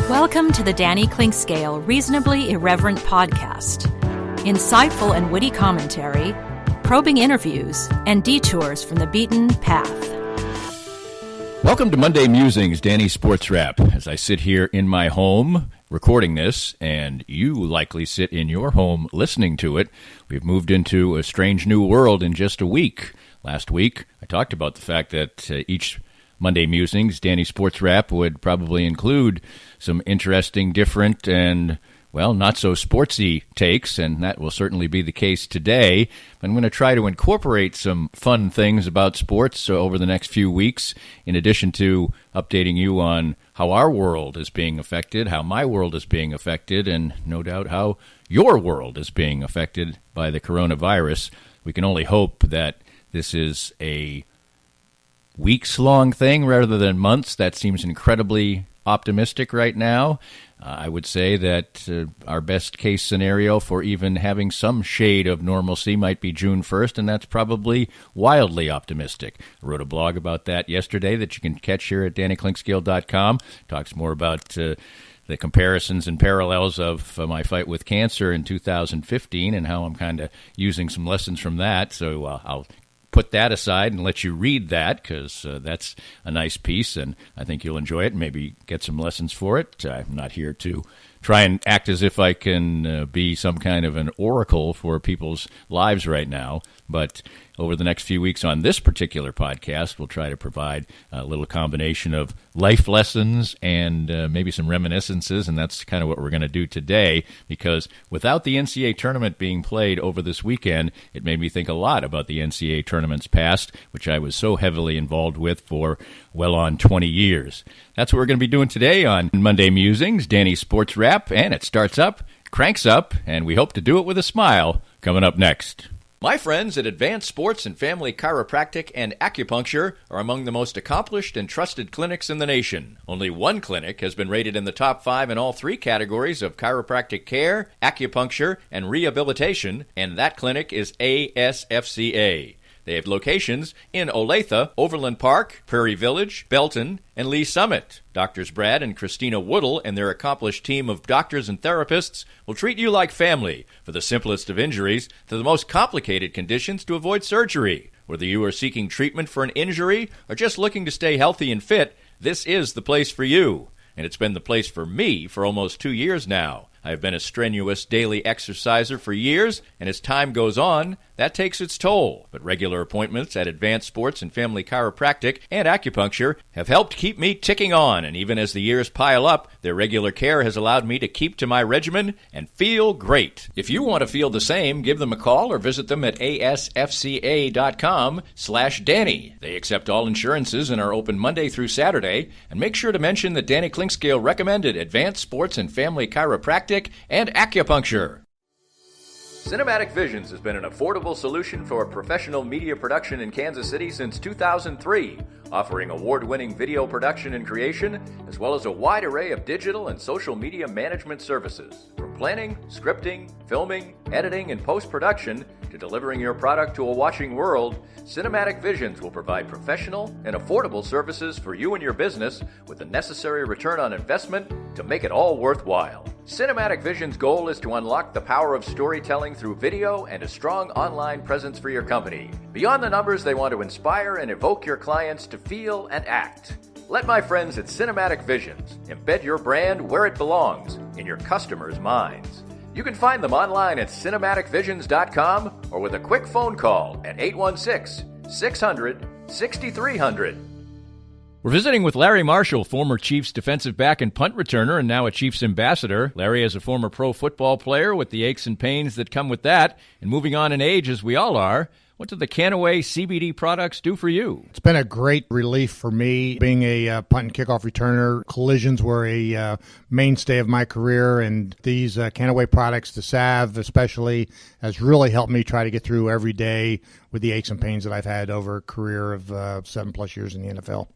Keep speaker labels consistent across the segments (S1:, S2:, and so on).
S1: Welcome to the Danny Clinkscale Reasonably Irreverent podcast. Insightful and witty commentary, probing interviews, and detours from the beaten path.
S2: Welcome to Monday Musings, Danny SportsWrap. As I sit here in my home recording this, and you likely sit in your home listening to it, we've moved into a strange new world in just a week. Last week, I talked about the fact that each Monday Musings, Danny SportsWrap, would probably include some interesting, different, and, well, not so sportsy takes, and that will certainly be the case today. I'm going to try to incorporate some fun things about sports over the next few weeks, in addition to updating you on how our world is being affected, how my world is being affected, and no doubt how your world is being affected by the coronavirus. We can only hope that this is a weeks-long thing rather than months. That seems incredibly optimistic right now. I would say that our best-case scenario for even having some shade of normalcy might be June 1st, and that's probably wildly optimistic. I wrote a blog about that yesterday that you can catch here at DannyClinkscale.com. Talks more about the comparisons and parallels of my fight with cancer in 2015 and how I'm kind of using some lessons from that. So I'll put that aside and let you read that, because that's a nice piece, and I think you'll enjoy it and maybe get some lessons for it. I'm not here to try and act as if I can be some kind of an oracle for people's lives right now, but over the next few weeks on this particular podcast, we'll try to provide a little combination of life lessons and maybe some reminiscences, and that's kind of what we're going to do today, because without the NCAA Tournament being played over this weekend, it made me think a lot about the NCAA Tournament's past, which I was so heavily involved with for well on 20 years. That's what we're going to be doing today on Monday Musings, Danny SportsWrap, and it starts up, cranks up, and we hope to do it with a smile coming up next. My friends at Advanced Sports and Family Chiropractic and Acupuncture are among the most accomplished and trusted clinics in the nation. Only one clinic has been rated in the top 5 in all 3 categories of chiropractic care, acupuncture, and rehabilitation, and that clinic is ASFCA. They have locations in Olathe, Overland Park, Prairie Village, Belton, and Lee Summit. Doctors Brad and Christina Woodle and their accomplished team of doctors and therapists will treat you like family, for the simplest of injuries to the most complicated conditions to avoid surgery. Whether you are seeking treatment for an injury or just looking to stay healthy and fit, this is the place for you. And it's been the place for me for almost 2 years now. I've been a strenuous daily exerciser for years, and as time goes on, that takes its toll. But regular appointments at Advanced Sports and Family Chiropractic and Acupuncture have helped keep me ticking on, and even as the years pile up, their regular care has allowed me to keep to my regimen and feel great. If you want to feel the same, give them a call or visit them at asfca.com/Danny. They accept all insurances and are open Monday through Saturday, and make sure to mention that Danny Clinkscale recommended Advanced Sports and Family Chiropractic and Acupuncture. Cinematic Visions has been an affordable solution for professional media production in Kansas City since 2003, offering award-winning video production and creation, as well as a wide array of digital and social media management services. From planning, scripting, filming, editing, and post-production to delivering your product to a watching world, Cinematic Visions will provide professional and affordable services for you and your business with the necessary return on investment to make it all worthwhile. Cinematic Vision's goal is to unlock the power of storytelling through video and a strong online presence for your company. Beyond the numbers, they want to inspire and evoke your clients to feel and act. Let my friends at Cinematic Visions embed your brand where it belongs, in your customers' minds. You can find them online at cinematicvisions.com or with a quick phone call at 816-600-6300. We're visiting with Larry Marshall, former Chiefs defensive back and punt returner and now a Chiefs ambassador. Larry is a former pro football player with the aches and pains that come with that, and moving on in age as we all are. What do the Canaway CBD products do for you?
S3: It's been a great relief for me. Being a punt and kickoff returner, collisions were a mainstay of my career, and these Canaway products, the salve especially, has really helped me try to get through every day with the aches and pains that I've had over a career of 7+ years in the NFL.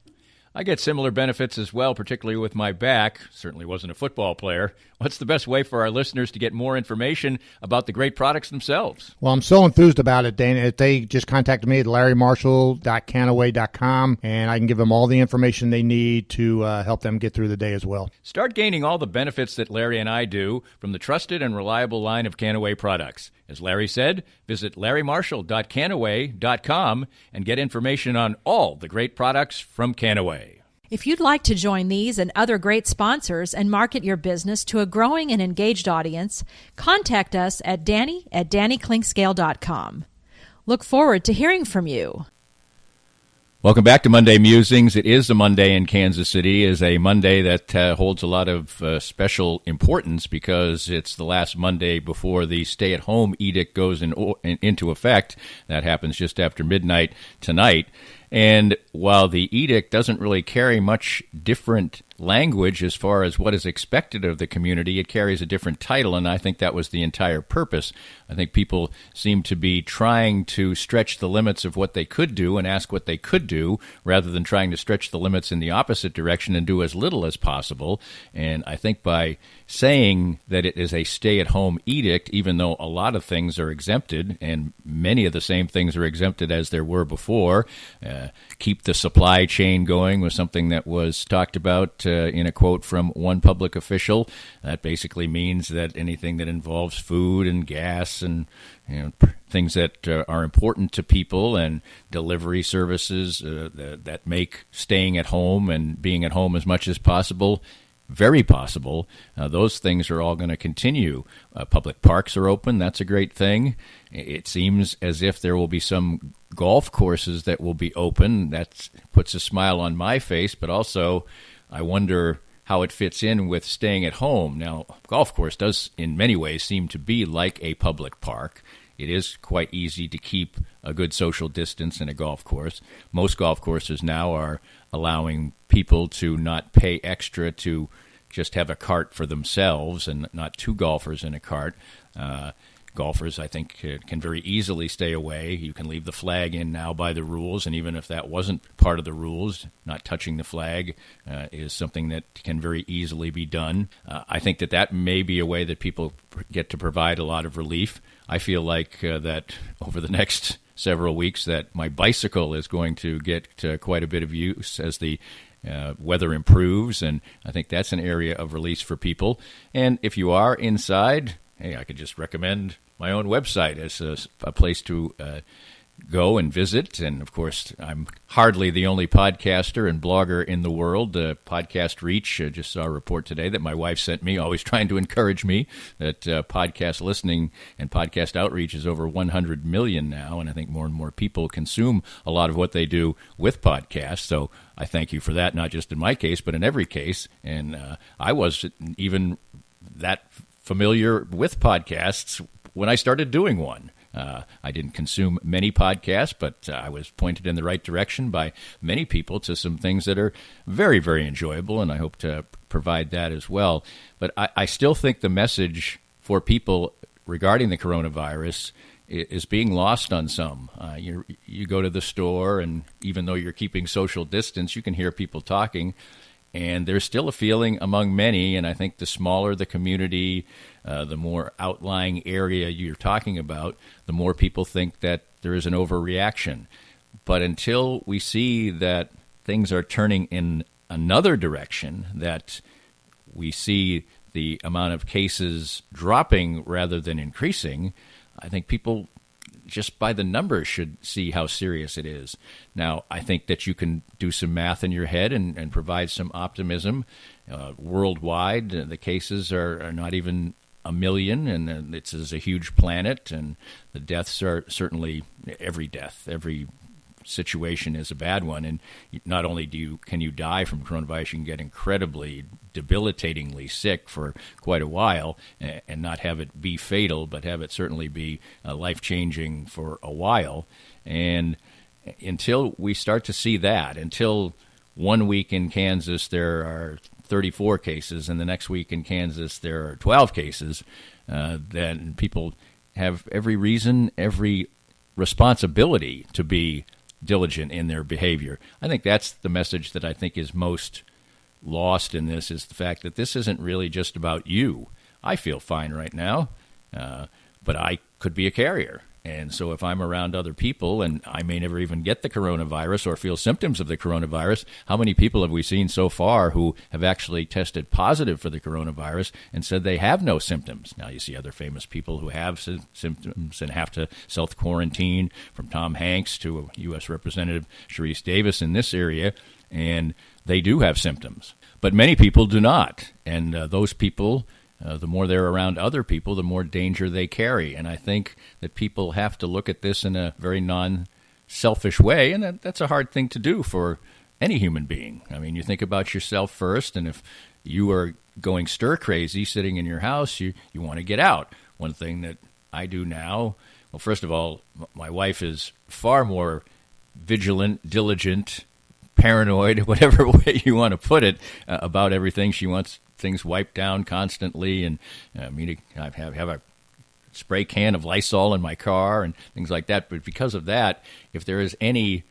S2: I get similar benefits as well, particularly with my back. Certainly wasn't a football player. What's the best way for our listeners to get more information about the great products themselves?
S3: Well, I'm so enthused about it, Dana. They just contacted me at larrymarshall.canaway.com, and I can give them all the information they need to help them get through the day as well.
S2: Start gaining all the benefits that Larry and I do from the trusted and reliable line of Canaway products. As Larry said, visit larrymarshall.canaway.com and get information on all the great products from Canaway.
S1: If you'd like to join these and other great sponsors and market your business to a growing and engaged audience, contact us at danny@dannyclinkscale.com. Look forward to hearing from you.
S2: Welcome back to Monday Musings. It is a Monday in Kansas City. It is a Monday that holds a lot of special importance because it's the last Monday before the stay-at-home edict goes into effect. That happens just after midnight tonight. And while the edict doesn't really carry much different language as far as what is expected of the community, it carries a different title, and I think that was the entire purpose. I think people seem to be trying to stretch the limits of what they could do and ask what they could do rather than trying to stretch the limits in the opposite direction and do as little as possible. And I think by saying that it is a stay-at-home edict, even though a lot of things are exempted, and many of the same things are exempted as there were before, keep the supply chain going was something that was talked about in a quote from one public official. That basically means that anything that involves food and gas and things that are important to people and delivery services that make staying at home and being at home as much as possible very possible. Those things are all going to continue. Public parks are open. That's a great thing. It seems as if there will be some golf courses that will be open. That puts a smile on my face, but also I wonder how it fits in with staying at home. Now, golf course does in many ways seem to be like a public park. It is quite easy to keep a good social distance in a golf course. Most golf courses now are allowing people to not pay extra to just have a cart for themselves and not two golfers in a cart. Golfers, I think, can very easily stay away. You can leave the flag in now by the rules, and even if that wasn't part of the rules, not touching the flag is something that can very easily be done. I think that may be a way that people get to provide a lot of relief. I feel like that over the next several weeks that my bicycle is going to get quite a bit of use as the weather improves, and I think that's an area of release for people. And if you are inside, hey, I could just recommend my own website as a place to go and visit. And, of course, I'm hardly the only podcaster and blogger in the world. Podcast Reach, just saw a report today that my wife sent me, always trying to encourage me, that podcast listening and podcast outreach is over 100 million now, and I think more and more people consume a lot of what they do with podcasts. So I thank you for that, not just in my case, but in every case. And I wasn't even that familiar with podcasts when I started doing one. I didn't consume many podcasts, but I was pointed in the right direction by many people to some things that are very, very enjoyable, and I hope to provide that as well. But I still think the message for people regarding the coronavirus is being lost on some. You go to the store, and even though you're keeping social distance, you can hear people talking. And there's still a feeling among many, and I think the smaller the community, the more outlying area you're talking about, the more people think that there is an overreaction. But until we see that things are turning in another direction, that we see the amount of cases dropping rather than increasing, I think people just by the numbers should see how serious it is. Now, I think that you can do some math in your head and provide some optimism. Worldwide, the cases are not even 1 million, and it's a huge planet, and the deaths are certainly every situation is a bad one. And not only can you die from coronavirus, you can get incredibly debilitatingly sick for quite a while and not have it be fatal, but have it certainly be life-changing for a while. And until we start to see that, until 1 week in Kansas there are 34 cases, and the next week in Kansas there are 12 cases, then people have every reason, every responsibility to be diligent in their behavior. I think that's the message that I think is most lost in this, is the fact that this isn't really just about you. I feel fine right now, but I could be a carrier. And so if I'm around other people and I may never even get the coronavirus or feel symptoms of the coronavirus, how many people have we seen so far who have actually tested positive for the coronavirus and said they have no symptoms? Now you see other famous people who have symptoms and have to self-quarantine, from Tom Hanks to U.S. Representative Sharice Davis in this area, and they do have symptoms. But many people do not, and those people, the more they're around other people, the more danger they carry. And I think that people have to look at this in a very non-selfish way, and that's a hard thing to do for any human being. I mean, you think about yourself first, and if you are going stir-crazy sitting in your house, you want to get out. One thing that I do now, well, first of all, my wife is far more vigilant, diligent, paranoid, whatever way you want to put it, about everything. She wants things wiped down constantly, and I have a spray can of Lysol in my car and things like that. But because of that, if there is any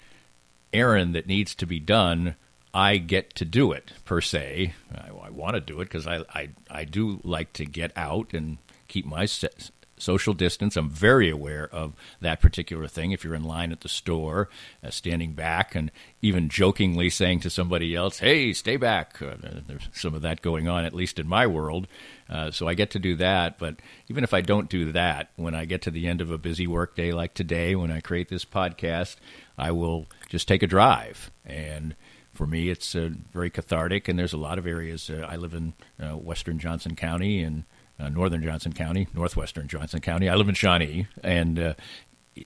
S2: errand that needs to be done, I get to do it, per se. I want to do it because I do like to get out and keep my social distance. I'm very aware of that particular thing. If you're in line at the store, standing back and even jokingly saying to somebody else, hey, stay back. There's some of that going on, at least in my world. So I get to do that. But even if I don't do that, when I get to the end of a busy work day like today, when I create this podcast, I will just take a drive. And for me, it's very cathartic. And there's a lot of areas. I live in western Johnson County and northern Johnson County, northwestern Johnson County. I live in Shawnee, and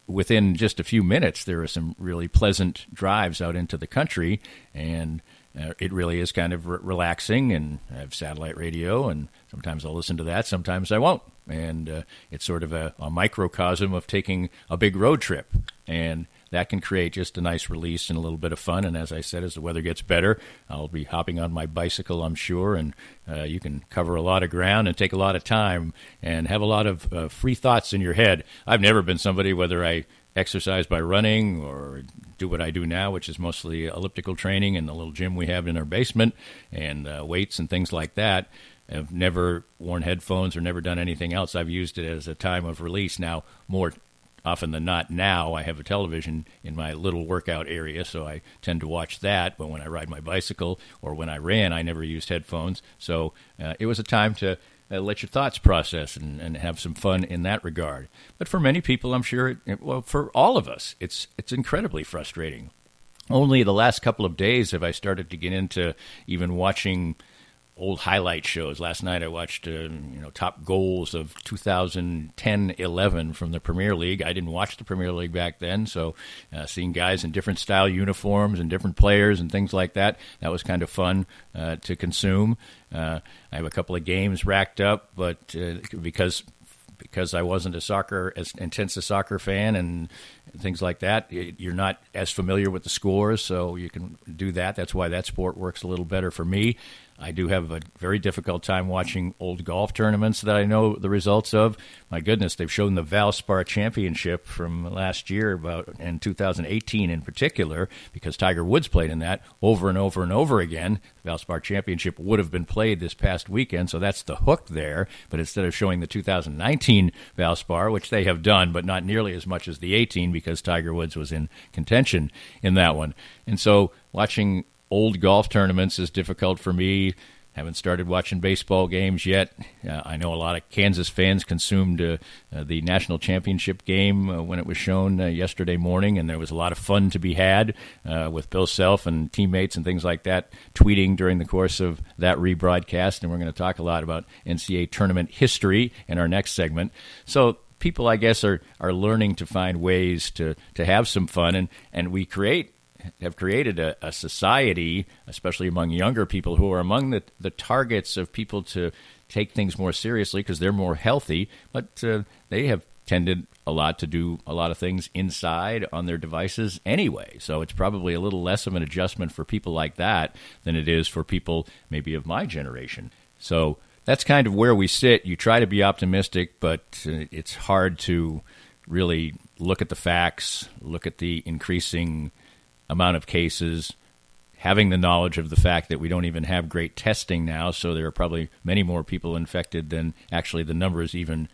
S2: within just a few minutes, there are some really pleasant drives out into the country, and it really is kind of relaxing. And I have satellite radio, and sometimes I'll listen to that, sometimes I won't. And it's sort of a microcosm of taking a big road trip, and that can create just a nice release and a little bit of fun. And as I said, as the weather gets better, I'll be hopping on my bicycle, I'm sure, and you can cover a lot of ground and take a lot of time and have a lot of free thoughts in your head. I've never been somebody, whether I exercise by running or do what I do now, which is mostly elliptical training in the little gym we have in our basement, and weights and things like that. I've never worn headphones or never done anything else. I've used it as a time of release. Now, more often than not now, I have a television in my little workout area, so I tend to watch that. But when I ride my bicycle or when I ran, I never used headphones. So it was a time to let your thoughts process and have some fun in that regard. But for many people, I'm sure, well, for all of us, it's incredibly frustrating. Only the last couple of days have I started to get into even watching old highlight shows. Last night I watched top goals of 2010-11 from the Premier League. I didn't watch the Premier League back then, so seeing guys in different style uniforms and different players and things like that was kind of fun to consume. I have a couple of games racked up, but because I wasn't as intense a soccer fan and things like that, you're not as familiar with the scores, so you can do that. That's why that sport works a little better for me. I do have a very difficult time watching old golf tournaments that I know the results of. My goodness, they've shown the Valspar Championship from last year, in 2018 in particular, because Tiger Woods played in that over and over and over again. The Valspar Championship would have been played this past weekend, so that's the hook there. But instead of showing the 2019 Valspar, which they have done, but not nearly as much as the 18, because Tiger Woods was in contention in that one. And so watching old golf tournaments is difficult for me. Haven't started watching baseball games yet. I know a lot of Kansas fans consumed the national championship game when it was shown yesterday morning, and there was a lot of fun to be had with Bill Self and teammates and things like that tweeting during the course of that rebroadcast. And we're going to talk a lot about NCAA tournament history in our next segment. So people, I guess, are learning to find ways to have some fun, and we have created a society, especially among younger people, who are among the targets of people to take things more seriously because they're more healthy, but they have tended a lot to do a lot of things inside on their devices anyway. So it's probably a little less of an adjustment for people like that than it is for people maybe of my generation. So that's kind of where we sit. You try to be optimistic, but it's hard to really look at the facts, look at the increasing amount of cases, having the knowledge of the fact that we don't even have great testing now, so there are probably many more people infected than actually the numbers even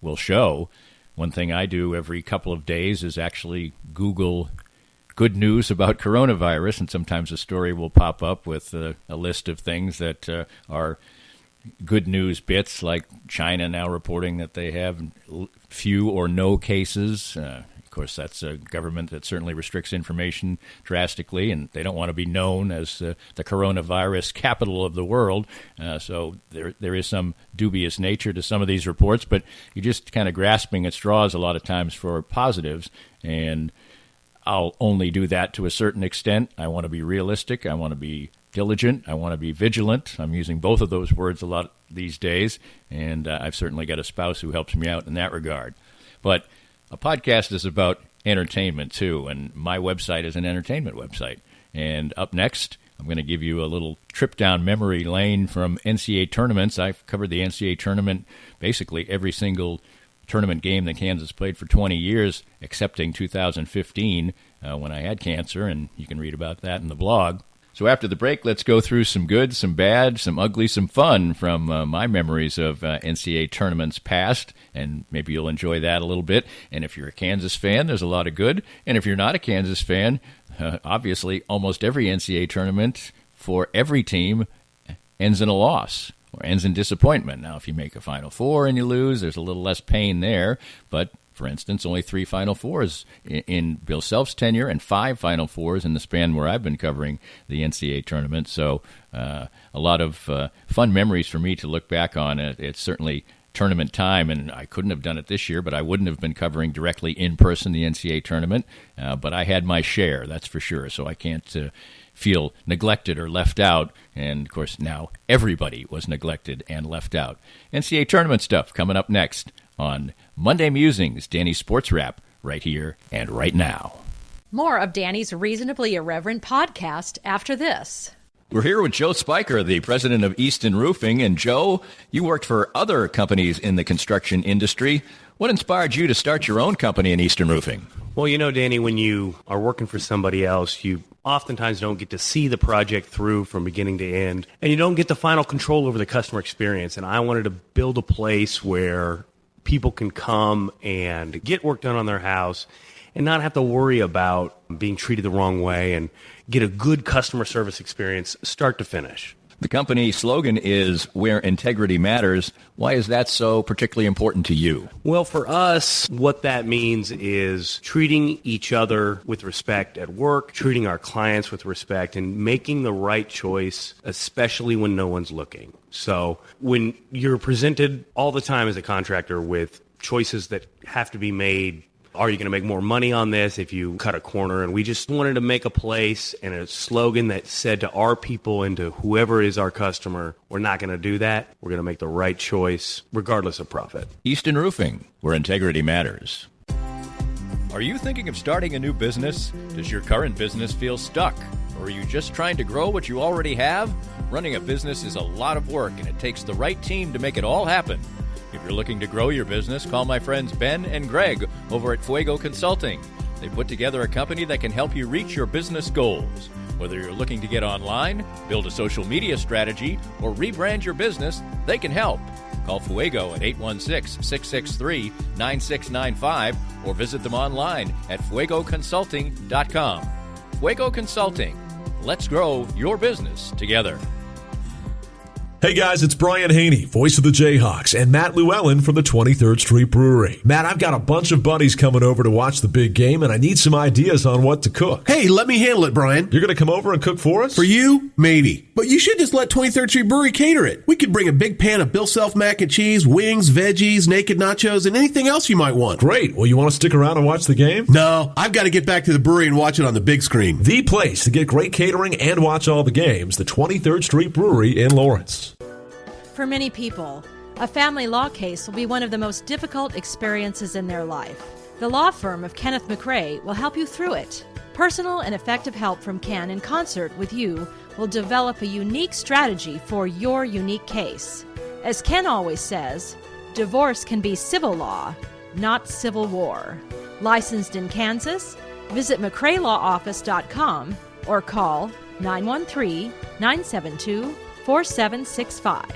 S2: will show. One thing I do every couple of days is actually Google good news about coronavirus, and sometimes a story will pop up with a list of things that are good news bits, like China now reporting that they have few or no cases. Of course, that's a government that certainly restricts information drastically, and they don't want to be known as the coronavirus capital of the world. So there is some dubious nature to some of these reports, but you're just kind of grasping at straws a lot of times for positives, and I'll only do that to a certain extent. I want to be realistic. I want to be diligent. I want to be vigilant. I'm using both of those words a lot these days, and I've certainly got a spouse who helps me out in that regard. But a podcast is about entertainment, too, and my website is an entertainment website. And up next, I'm going to give you a little trip down memory lane from NCAA tournaments. I've covered the NCAA tournament, basically every single tournament game that Kansas played for 20 years, excepting 2015 when I had cancer, and you can read about that in the blog. So after the break, let's go through some good, some bad, some ugly, some fun from my memories of NCAA tournaments past, and maybe you'll enjoy that a little bit. And if you're a Kansas fan, there's a lot of good. And if you're not a Kansas fan, obviously almost every NCAA tournament for every team ends in a loss or ends in disappointment. Now, if you make a Final Four and you lose, there's a little less pain there, but for instance, only 3 Final Fours in Bill Self's tenure and 5 Final Fours in the span where I've been covering the NCAA tournament. So a lot of fun memories for me to look back on. It's certainly tournament time, and I couldn't have done it this year, but I wouldn't have been covering directly in person the NCAA tournament. But I had my share, that's for sure, so I can't feel neglected or left out. And, of course, now everybody was neglected and left out. NCAA tournament stuff coming up next on Monday Musings, Danny's Sports Wrap, right here and right now.
S1: More of Danny's Reasonably Irreverent podcast after this.
S2: We're here with Joe Spiker, the president of Easton Roofing. And Joe, you worked for other companies in the construction industry. What inspired you to start your own company in Easton Roofing?
S4: Well, you know, Danny, when you are working for somebody else, you oftentimes don't get to see the project through from beginning to end, and you don't get the final control over the customer experience. And I wanted to build a place where people can come and get work done on their house and not have to worry about being treated the wrong way, and get a good customer service experience start to finish.
S2: The company slogan is "Where Integrity Matters." Why is that so particularly important to you?
S4: Well, for us, what that means is treating each other with respect at work, treating our clients with respect, and making the right choice, especially when no one's looking. So when you're presented all the time as a contractor with choices that have to be made, are you going to make more money on this if you cut a corner? And we just wanted to make a place and a slogan that said to our people and to whoever is our customer, we're not going to do that. We're going to make the right choice regardless of profit.
S2: Easton Roofing, where integrity matters. Are you thinking of starting a new business? Does your current business feel stuck? Or are you just trying to grow what you already have? Running a business is a lot of work, and it takes the right team to make it all happen. If you're looking to grow your business, call my friends Ben and Greg over at Fuego Consulting. They put together a company that can help you reach your business goals. Whether you're looking to get online, build a social media strategy, or rebrand your business, they can help. Call Fuego at 816-663-9695 or visit them online at fuegoconsulting.com. Fuego Consulting. Let's grow your business together.
S5: Hey guys, it's Brian Haney, voice of the Jayhawks, and Matt Llewellyn from the 23rd Street Brewery. Matt, I've got a bunch of buddies coming over to watch the big game, and I need some ideas on what to cook.
S6: Hey, let me handle it, Brian.
S5: You're going to come over and cook for us?
S6: For you? Maybe. But you should just let 23rd Street Brewery cater it. We could bring a big pan of Bill Self mac and cheese, wings, veggies, naked nachos, and anything else you might want.
S5: Great. Well, you want to stick around and watch the game?
S6: No, I've got to get back to the brewery and watch it on the big screen.
S5: The place to get great catering and watch all the games, the 23rd Street Brewery in Lawrence.
S1: For many people, a family law case will be one of the most difficult experiences in their life. The law firm of Kenneth McRae will help you through it. Personal and effective help from Ken in concert with you will develop a unique strategy for your unique case. As Ken always says, divorce can be civil law, not civil war. Licensed in Kansas? Visit McCraeLawOffice.com or call 913-972-4765.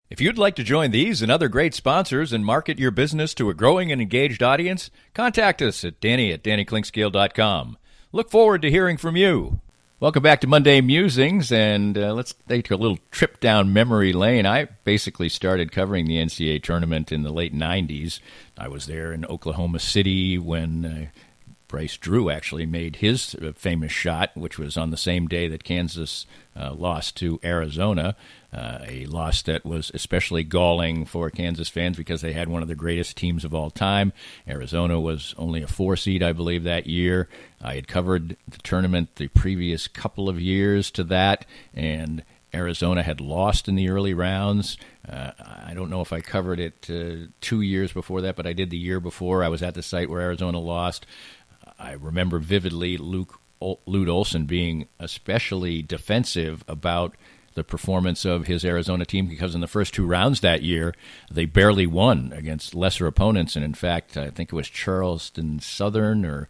S2: If you'd like to join these and other great sponsors and market your business to a growing and engaged audience, contact us at Danny@DannyKlinkscale.com. Look forward to hearing from you. Welcome back to Monday Musings, and let's take a little trip down memory lane. I basically started covering the NCAA Tournament in the late 90s. I was there in Oklahoma City when Bryce Drew actually made his famous shot, which was on the same day that Kansas lost to Arizona, a loss that was especially galling for Kansas fans because they had one of the greatest teams of all time. Arizona was only a 4 seed, I believe, that year. I had covered the tournament the previous couple of years to that, and Arizona had lost in the early rounds. I don't know if I covered it 2 years before that, but I did the year before. I was at the site where Arizona lost. I remember vividly Lute Olson being especially defensive about the performance of his Arizona team because in the first 2 rounds that year, they barely won against lesser opponents. And in fact, I think it was Charleston Southern or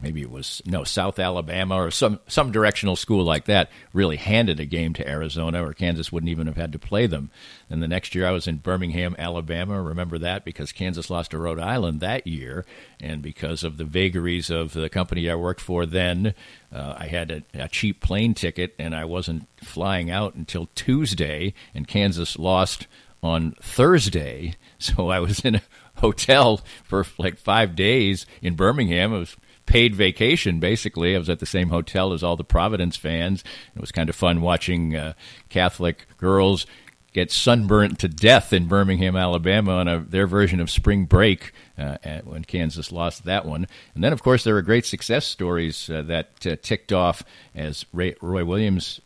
S2: maybe it was, South Alabama or some directional school like that really handed a game to Arizona, or Kansas wouldn't even have had to play them. And the next year I was in Birmingham, Alabama. Remember that because Kansas lost to Rhode Island that year. And because of the vagaries of the company I worked for then, I had a cheap plane ticket, and I wasn't flying out until Tuesday, and Kansas lost on Thursday. So I was in a hotel for like 5 days in Birmingham. It was paid vacation, basically. I was at the same hotel as all the Providence fans. It was kind of fun watching Catholic girls get sunburnt to death in Birmingham, Alabama on their version of spring break when Kansas lost that one. And then, of course, there were great success stories that ticked off as Roy Williams'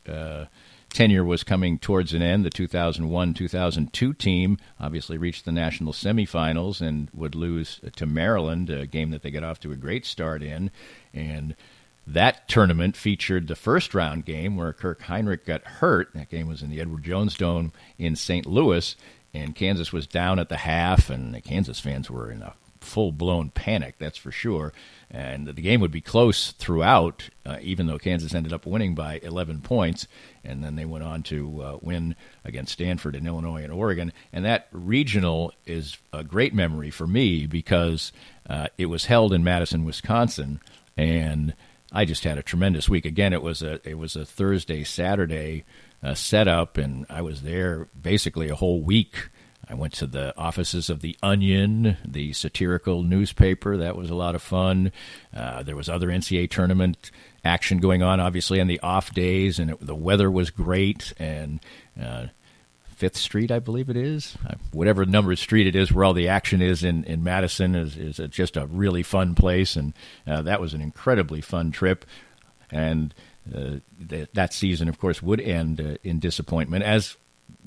S2: tenure was coming towards an end. The 2001-2002 team obviously reached the national semifinals and would lose to Maryland, a game that they got off to a great start in. And that tournament featured the first-round game where Kirk Heinrich got hurt. That game was in the Edward Jones Dome in St. Louis, and Kansas was down at the half, and the Kansas fans were in a full-blown panic, that's for sure. And the game would be close throughout, even though Kansas ended up winning by 11 points. And then they went on to win against Stanford and Illinois and Oregon. And that regional is a great memory for me because it was held in Madison, Wisconsin. And I just had a tremendous week. Again, it was a Thursday, Saturday setup, and I was there basically a whole week. I went to the offices of The Onion, the satirical newspaper. That was a lot of fun. There was other NCAA tournament action going on, obviously, on the off days, and the weather was great. And 5th Street, I believe it is, whatever number street it is where all the action is in Madison is just a really fun place. And that was an incredibly fun trip. And that season, of course, would end in disappointment, as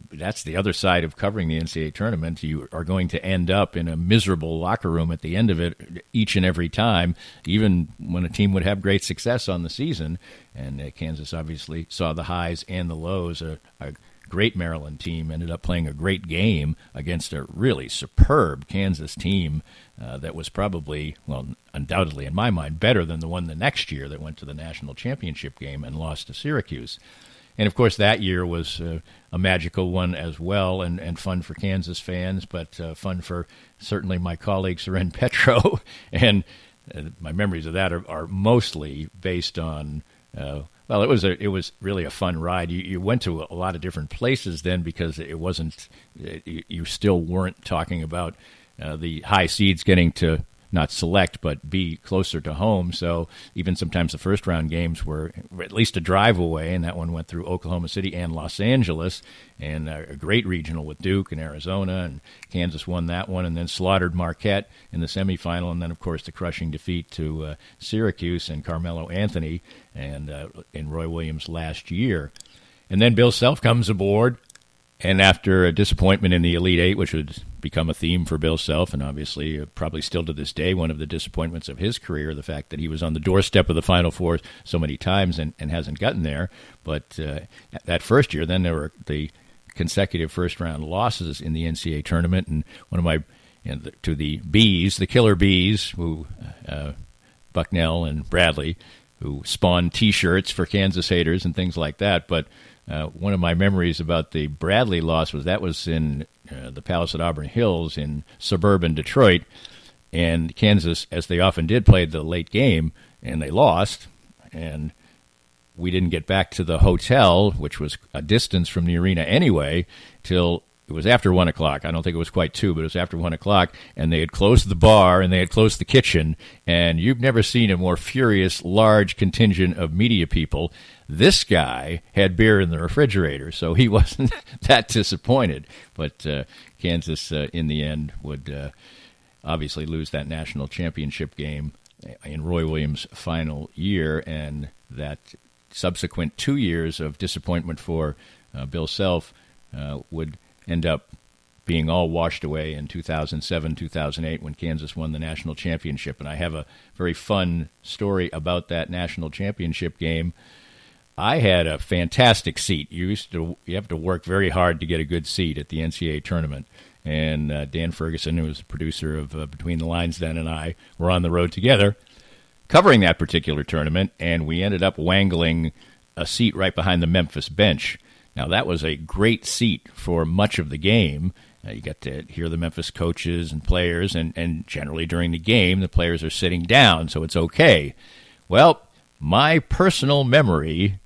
S2: that's the other side of covering the NCAA tournament. You are going to end up in a miserable locker room at the end of it each and every time, even when a team would have great success on the season. And Kansas obviously saw the highs and the lows. A great Maryland team ended up playing a great game against a really superb Kansas team that was probably, well, undoubtedly in my mind, better than the one the next year that went to the national championship game and lost to Syracuse. And, of course, that year was a magical one as well, and fun for Kansas fans, but fun for certainly my colleague, Seren Petro. And my memories of that are mostly based on, well, it was really a fun ride. You went to a lot of different places then because it wasn't, you still weren't talking about the high seeds getting to not select, but be closer to home. So even sometimes the first-round games were at least a drive away, and that one went through Oklahoma City and Los Angeles, and a great regional with Duke and Arizona, and Kansas won that one and then slaughtered Marquette in the semifinal, and then, of course, the crushing defeat to Syracuse and Carmelo Anthony and in Roy Williams last year. And then Bill Self comes aboard, and after a disappointment in the Elite Eight, which would become a theme for Bill Self, and obviously probably still to this day one of the disappointments of his career, the fact that he was on the doorstep of the Final Four so many times and hasn't gotten there. But that first year, then there were the consecutive first-round losses in the NCAA tournament, and one of my to the Bees, the Killer Bees, who Bucknell and Bradley, who spawned T-shirts for Kansas haters and things like that. But one of my memories about the Bradley loss was in the Palace at Auburn Hills in suburban Detroit, and Kansas, as they often did, played the late game, and they lost, and we didn't get back to the hotel, which was a distance from the arena anyway, till it was after 1 o'clock. I don't think it was quite 2, but it was after 1 o'clock, and they had closed the bar and they had closed the kitchen, and you've never seen a more furious, large contingent of media people. This guy had beer in the refrigerator, so he wasn't that disappointed. But Kansas, in the end, would obviously lose that national championship game in Roy Williams' final year, and that subsequent 2 years of disappointment for Bill Self would end up being all washed away in 2007, 2008 when Kansas won the national championship. And I have a very fun story about that national championship game. I had a fantastic seat. You have to work very hard to get a good seat at the NCAA tournament. And Dan Ferguson, who was the producer of Between the Lines then, and I were on the road together covering that particular tournament, and we ended up wangling a seat right behind the Memphis bench. Now, that was a great seat for much of the game. You got to hear the Memphis coaches and players, and generally during the game, the players are sitting down, so it's okay. Well, my personal memory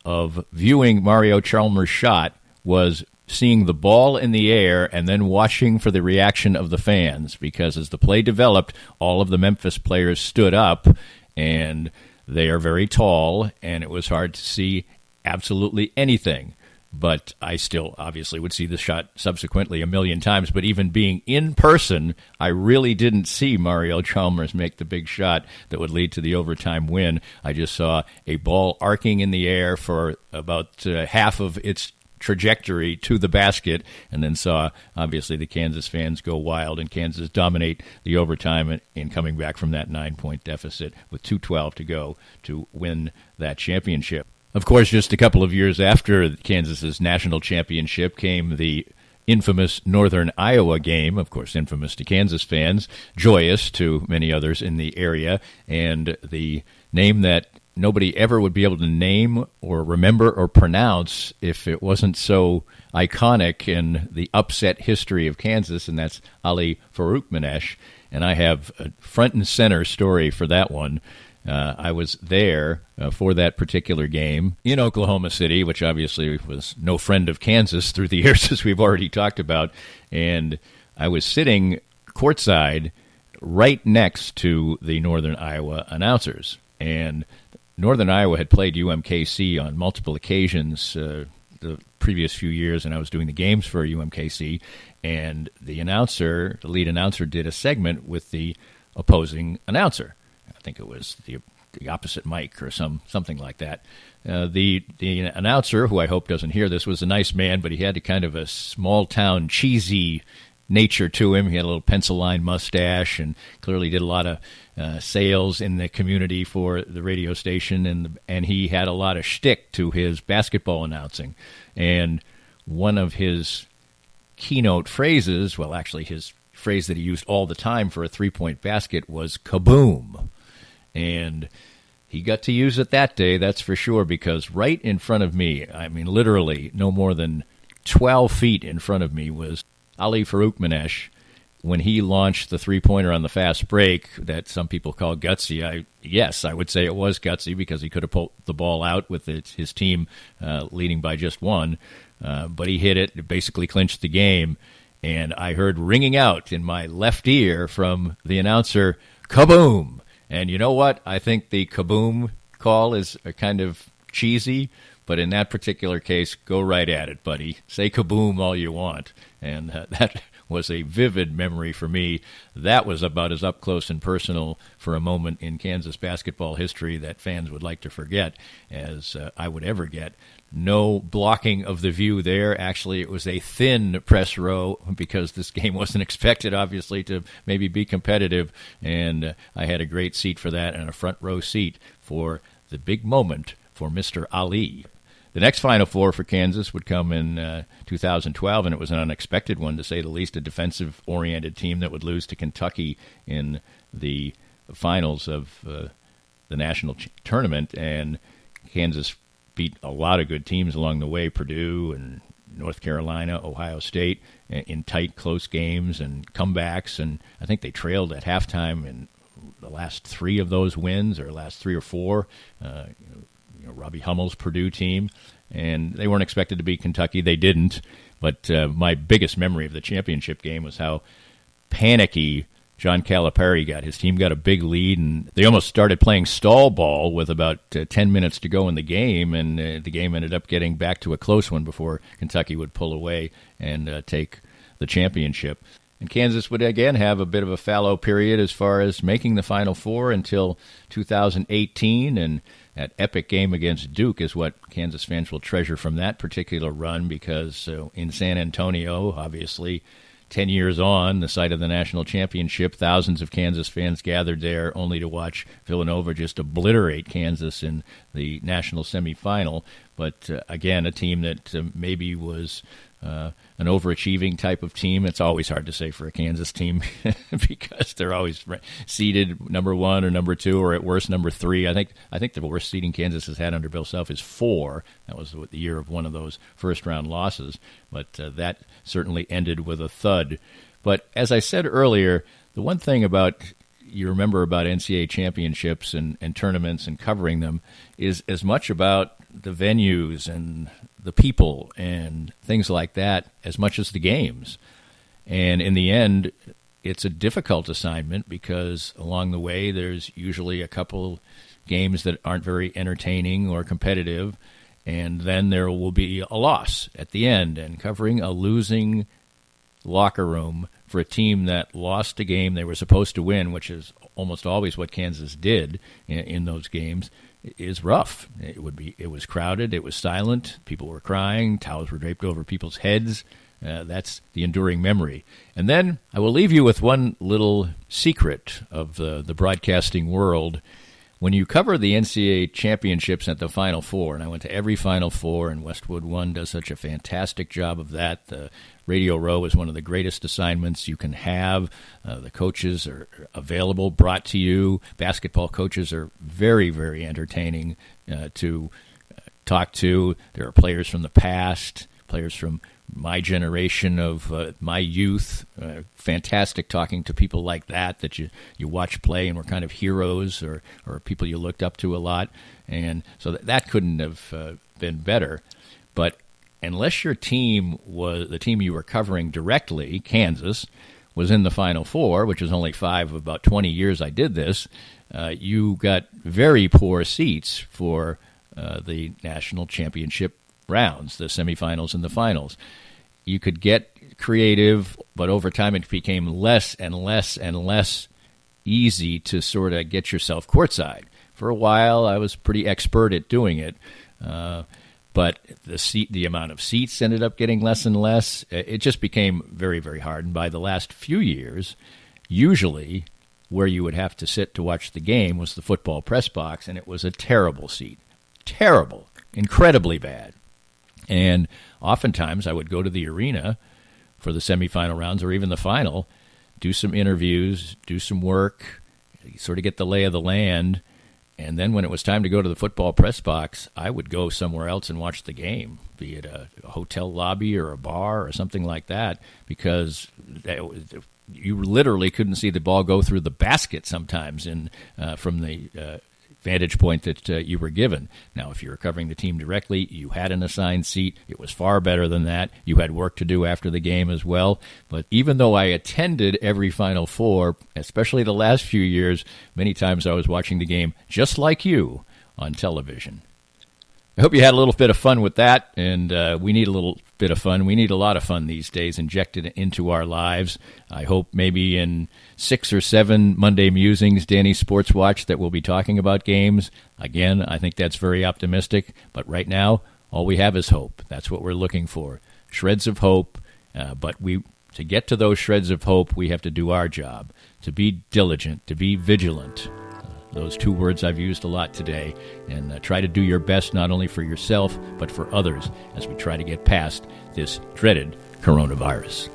S2: of viewing Mario Chalmers' shot was seeing the ball in the air and then watching for the reaction of the fans, because as the play developed, all of the Memphis players stood up, and they are very tall, and it was hard to see absolutely anything. But I still obviously would see the shot subsequently a million times. But even being in person, I really didn't see Mario Chalmers make the big shot that would lead to the overtime win. I just saw a ball arcing in the air for about half of its trajectory to the basket, and then saw obviously the Kansas fans go wild and Kansas dominate the overtime in coming back from that 9-point deficit with 2:12 to go to win that championship. Of course, just a couple of years after Kansas's national championship came the infamous Northern Iowa game, of course infamous to Kansas fans, joyous to many others in the area, and the name that nobody ever would be able to name or remember or pronounce if it wasn't so iconic in the upset history of Kansas, and that's Ali Faroukmanesh. And I have a front and center story for that one. I was there for that particular game in Oklahoma City, which obviously was no friend of Kansas through the years, as we've already talked about. And I was sitting courtside right next to the Northern Iowa announcers. And Northern Iowa had played UMKC on multiple occasions the previous few years, and I was doing the games for UMKC. And the lead announcer, did a segment with the opposing announcer. I think it was the opposite mic or something like that. The announcer, who I hope doesn't hear this, was a nice man, but he had a kind of a small-town cheesy nature to him. He had a little pencil-line mustache and clearly did a lot of sales in the community for the radio station, and he had a lot of shtick to his basketball announcing. And one of his keynote phrases, well, actually his phrase that he used all the time for a three-point basket was kaboom. And he got to use it that day, that's for sure, because right in front of me, I mean literally no more than 12 feet in front of me, was Ali Faroukmanesh when he launched the three-pointer on the fast break that some people call gutsy. Yes, I would say it was gutsy because he could have pulled the ball out with his team leading by just one, but he hit it, basically clinched the game, and I heard ringing out in my left ear from the announcer, kaboom! And you know what? I think the kaboom call is a kind of cheesy, but in that particular case, go right at it, buddy. Say kaboom all you want. And that was a vivid memory for me. That was about as up close and personal for a moment in Kansas basketball history that fans would like to forget as I would ever get. No blocking of the view there. Actually, it was a thin press row because this game wasn't expected, obviously, to maybe be competitive. And I had a great seat for that and a front row seat for the big moment for Mr. Ali. The next Final Four for Kansas would come in 2012, and it was an unexpected one, to say the least, a defensive-oriented team that would lose to Kentucky in the finals of the national tournament, and Kansas beat a lot of good teams along the way, Purdue and North Carolina, Ohio State, in tight, close games and comebacks, and I think they trailed at halftime in the last three of those wins, or last three or four. Robbie Hummel's Purdue team, and they weren't expected to beat Kentucky. They didn't, but my biggest memory of the championship game was how panicky John Calipari got. His team got a big lead, and they almost started playing stall ball with about 10 minutes to go in the game, and the game ended up getting back to a close one before Kentucky would pull away and take the championship. And Kansas would again have a bit of a fallow period as far as making the Final Four until 2018, and that epic game against Duke is what Kansas fans will treasure from that particular run, because in San Antonio, obviously, 10 years on, the site of the national championship, thousands of Kansas fans gathered there only to watch Villanova just obliterate Kansas in the national semifinal. But again, a team that maybe was an overachieving type of team. It's always hard to say for a Kansas team because they're always seeded number one or number two, or at worst number three. I think the worst seeding Kansas has had under Bill Self is 4. That was the year of one of those first-round losses, but that certainly ended with a thud. But as I said earlier, the one thing you remember about NCAA championships and tournaments and covering them is as much about the venues and the people and things like that as much as the games. And in the end, it's a difficult assignment because along the way there's usually a couple games that aren't very entertaining or competitive, and then there will be a loss at the end. And covering a losing locker room for a team that lost a game they were supposed to win, which is almost always what Kansas did in those games, is rough. It was crowded. It was silent. People were crying. Towels were draped over people's heads. That's the enduring memory. And then I will leave you with one little secret of the broadcasting world. When you cover the NCAA championships at the Final Four, and I went to every Final Four, and Westwood One does such a fantastic job of that. The Radio Row is one of the greatest assignments you can have. The coaches are available, brought to you. Basketball coaches are very, very entertaining to talk to. There are players from the past, players from my generation of my youth. Fantastic talking to people like that you watch play and were kind of heroes or people you looked up to a lot. And so that couldn't have been better. But unless your team was the team you were covering directly, Kansas, was in the Final Four, which is only 5 of about 20 years I did this, you got very poor seats for the national championship rounds, the semifinals and the finals. You could get creative, but over time it became less and less and less easy to sort of get yourself courtside. For a while, I was pretty expert at doing it, but the amount of seats ended up getting less and less. It just became very, very hard. And by the last few years, usually where you would have to sit to watch the game was the football press box, and it was a terrible seat. Terrible. Incredibly bad. And oftentimes I would go to the arena for the semifinal rounds or even the final, do some interviews, do some work, sort of get the lay of the land, and then when it was time to go to the football press box, I would go somewhere else and watch the game, be it a hotel lobby or a bar or something like that, because you literally couldn't see the ball go through the basket sometimes from the vantage point that you were given. Now, if you were covering the team directly, you had an assigned seat. It was far better than that. You had work to do after the game as well. But even though I attended every Final Four, especially the last few years, many times I was watching the game just like you on television. I hope you had a little bit of fun with that, and we need a little bit of fun. We need a lot of fun these days injected into our lives. I hope maybe in 6 or 7 Monday Musings-Danny Sports Watch that we'll be talking about games. Again, I think that's very optimistic, but right now, all we have is hope. That's what we're looking for, shreds of hope, but to get to those shreds of hope, we have to do our job, to be diligent, to be vigilant. Those two words I've used a lot today. And try to do your best not only for yourself, but for others as we try to get past this dreaded coronavirus.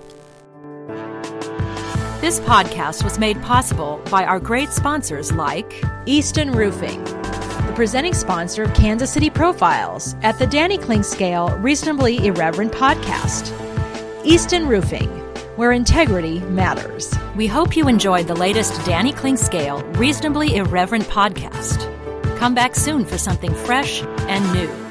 S1: This podcast was made possible by our great sponsors like Easton Roofing, the presenting sponsor of Kansas City Profiles at the Danny Klingscale Reasonably Irreverent podcast. Easton Roofing, where integrity matters. We hope you enjoyed the latest Danny Klingscale Reasonably Irreverent podcast. Come back soon for something fresh and new.